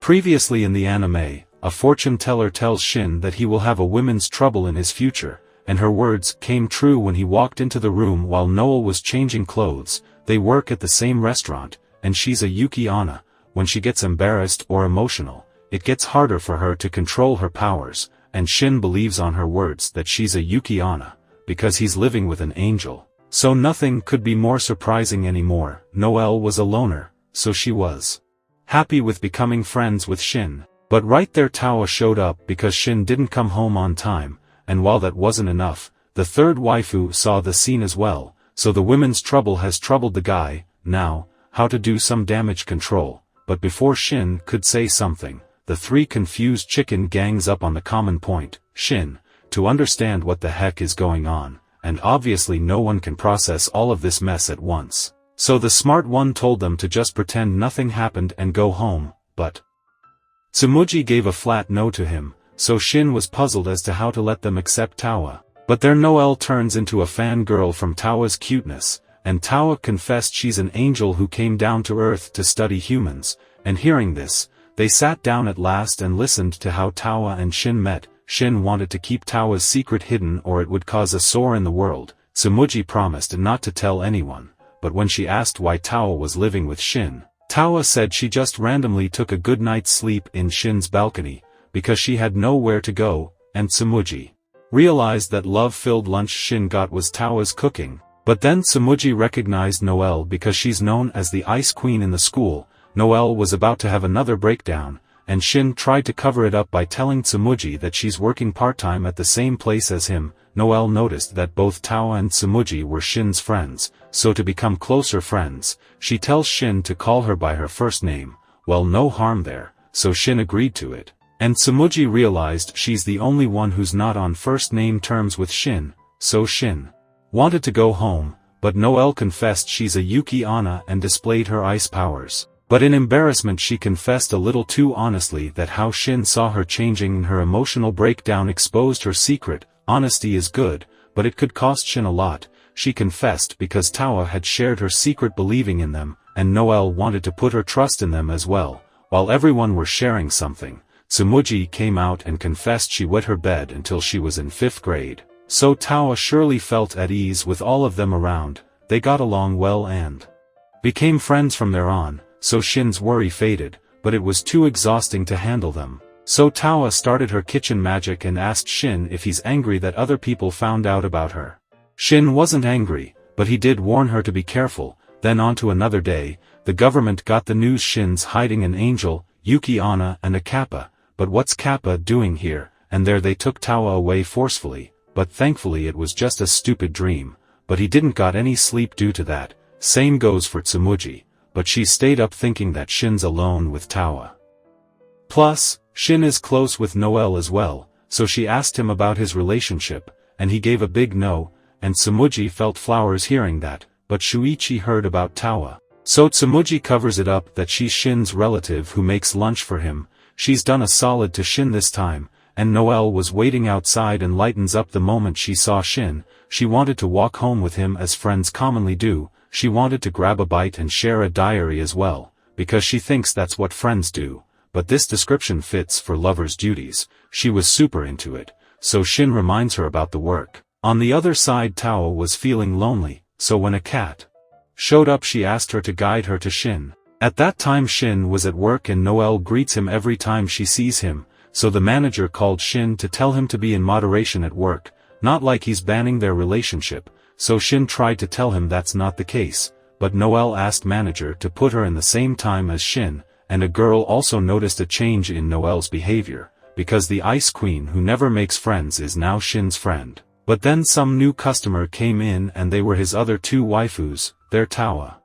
Previously in the anime, a fortune teller tells Shin that he will have a women's trouble in his future, and her words came true when he walked into the room while Noel was changing clothes. They work at the same restaurant, and she's a Yuki Onna. When she gets embarrassed or emotional, it gets harder for her to control her powers, and Shin believes on her words that she's a Yuki Onna, because he's living with an angel. So nothing could be more surprising anymore. Noel was a loner, so she was happy with becoming friends with Shin. But right there Tawa showed up because Shin didn't come home on time, and while that wasn't enough, the third waifu saw the scene as well. So the women's trouble has troubled the guy. Now, how to do some damage control. But before Shin could say something, the three confused chicken gangs up on the common point, Shin, to understand what the heck is going on, and obviously no one can process all of this mess at once. So the smart one told them to just pretend nothing happened and go home, but Tsumugi gave a flat no to him, so Shin was puzzled as to how to let them accept Tawa. But there Noel turns into a fangirl from Tawa's cuteness, and Tawa confessed she's an angel who came down to Earth to study humans, and hearing this, they sat down at last and listened to how Tawa and Shin met. Shin wanted to keep Tawa's secret hidden or it would cause a sore in the world. Tsumugi promised not to tell anyone, but when she asked why Tawa was living with Shin, Tawa said she just randomly took a good night's sleep in Shin's balcony, because she had nowhere to go, and Tsumugi realized that love-filled lunch Shin got was Tawa's cooking. But then Tsumugi recognized Noel because she's known as the Ice Queen in the school. Noel was about to have another breakdown, and Shin tried to cover it up by telling Tsumugi that she's working part-time at the same place as him. Noel noticed that both Tawa and Tsumugi were Shin's friends, so to become closer friends, she tells Shin to call her by her first name. Well, no harm there, so Shin agreed to it. And Tsumugi realized she's the only one who's not on first-name terms with Shin, so Shin wanted to go home, but Noel confessed she's a Yuki Onna and displayed her ice powers. But in embarrassment she confessed a little too honestly that how Shin saw her changing and her emotional breakdown exposed her secret. Honesty is good, but it could cost Shin a lot. She confessed because Tawa had shared her secret believing in them, and Noel wanted to put her trust in them as well. While everyone were sharing something, Tsumugi came out and confessed she wet her bed until she was in 5th grade. So Tawa surely felt at ease with all of them around. They got along well and became friends from there on, so Shin's worry faded, but it was too exhausting to handle them. So Tawa started her kitchen magic and asked Shin if he's angry that other people found out about her. Shin wasn't angry, but he did warn her to be careful. Then on to another day, the government got the news Shin's hiding an angel, Yuki Onna and a Kappa. But what's Kappa doing here? And there they took Tawa away forcefully, but thankfully it was just a stupid dream. But he didn't got any sleep due to that. Same goes for Tsumugi, but she stayed up thinking that Shin's alone with Tawa. Plus, Shin is close with Noel as well, so she asked him about his relationship, and he gave a big no, and Tsumugi felt flowers hearing that, but Shuichi heard about Tawa. So Tsumugi covers it up that she's Shin's relative who makes lunch for him. She's done a solid to Shin this time, and Noel was waiting outside and lightens up the moment she saw Shin. She wanted to walk home with him as friends commonly do. She wanted to grab a bite and share a diary as well, because she thinks that's what friends do. But this description fits for lovers' duties. She was super into it, so Shin reminds her about the work. On the other side Tawa was feeling lonely, so when a cat showed up she asked her to guide her to Shin. At that time Shin was at work and Noel greets him every time she sees him, so the manager called Shin to tell him to be in moderation at work, not like he's banning their relationship. So Shin tried to tell him that's not the case, but Noel asked manager to put her in the same time as Shin, and a girl also noticed a change in Noel's behavior, because the Ice Queen who never makes friends is now Shin's friend. But then some new customer came in and they were his other two waifus. There Tawa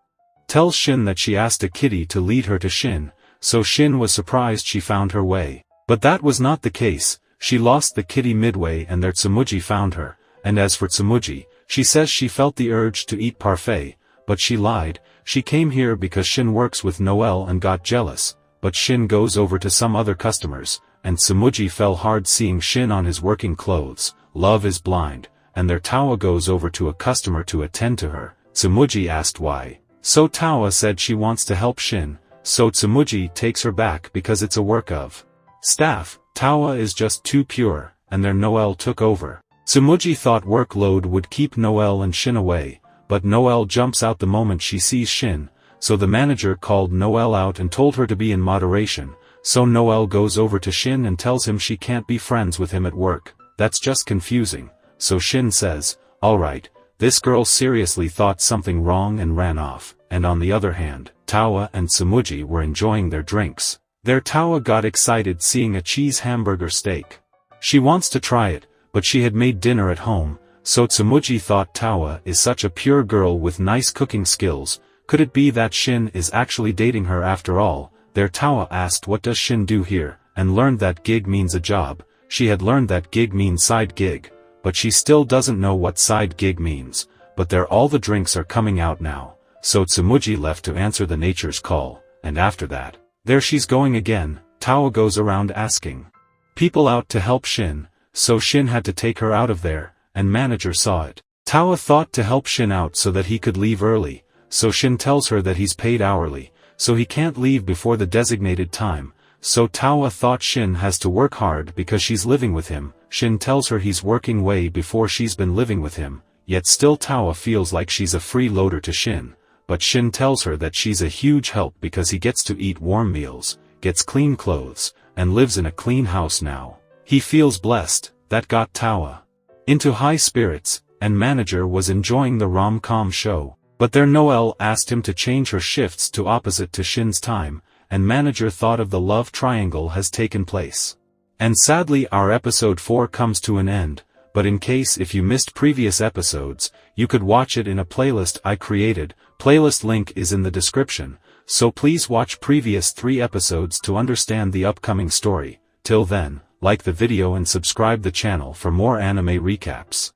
tells Shin that she asked a kitty to lead her to Shin, so Shin was surprised she found her way. But that was not the case. She lost the kitty midway and there Tsumugi found her, and as for Tsumugi, she says she felt the urge to eat parfait, but she lied. She came here because Shin works with Noel and got jealous, but Shin goes over to some other customers, and Tsumugi fell hard seeing Shin on his working clothes. Love is blind, and their Tawa goes over to a customer to attend to her. Tsumugi asked why. So Tawa said she wants to help Shin, so Tsumugi takes her back because it's a work of staff. Tawa is just too pure, and their Noelle took over. Tsumugi thought workload would keep Noelle and Shin away, but Noelle jumps out the moment she sees Shin, so the manager called Noelle out and told her to be in moderation, so Noelle goes over to Shin and tells him she can't be friends with him at work. That's just confusing, so Shin says, "Alright, this girl seriously thought something wrong and ran off," and on the other hand, Tawa and Tsumugi were enjoying their drinks. Their Tawa got excited seeing a cheese hamburger steak. She wants to try it, but she had made dinner at home, so Tsumugi thought Tawa is such a pure girl with nice cooking skills. Could it be that Shin is actually dating her after all? Their Tawa asked what does Shin do here, and learned that gig means a job. She had learned that gig means side gig, but she still doesn't know what side gig means. But there all the drinks are coming out now, so Tsumugi left to answer the nature's call, and after that, there she's going again. Tawa goes around asking people out to help Shin, so Shin had to take her out of there, and manager saw it. Tawa thought to help Shin out so that he could leave early, so Shin tells her that he's paid hourly, so he can't leave before the designated time, so Tawa thought Shin has to work hard because she's living with him. Shin tells her he's working way before she's been living with him, yet still Tawa feels like she's a freeloader to Shin, but Shin tells her that she's a huge help because he gets to eat warm meals, gets clean clothes, and lives in a clean house now. He feels blessed. That got Tawa into high spirits, and manager was enjoying the rom-com show. But their Noelle asked him to change her shifts to opposite to Shin's time, and manager thought of the love triangle has taken place. And sadly our episode 4 comes to an end, but in case if you missed previous episodes, you could watch it in a playlist I created. Playlist link is in the description, so please watch previous 3 episodes to understand the upcoming story. Till then, like the video and subscribe the channel for more anime recaps.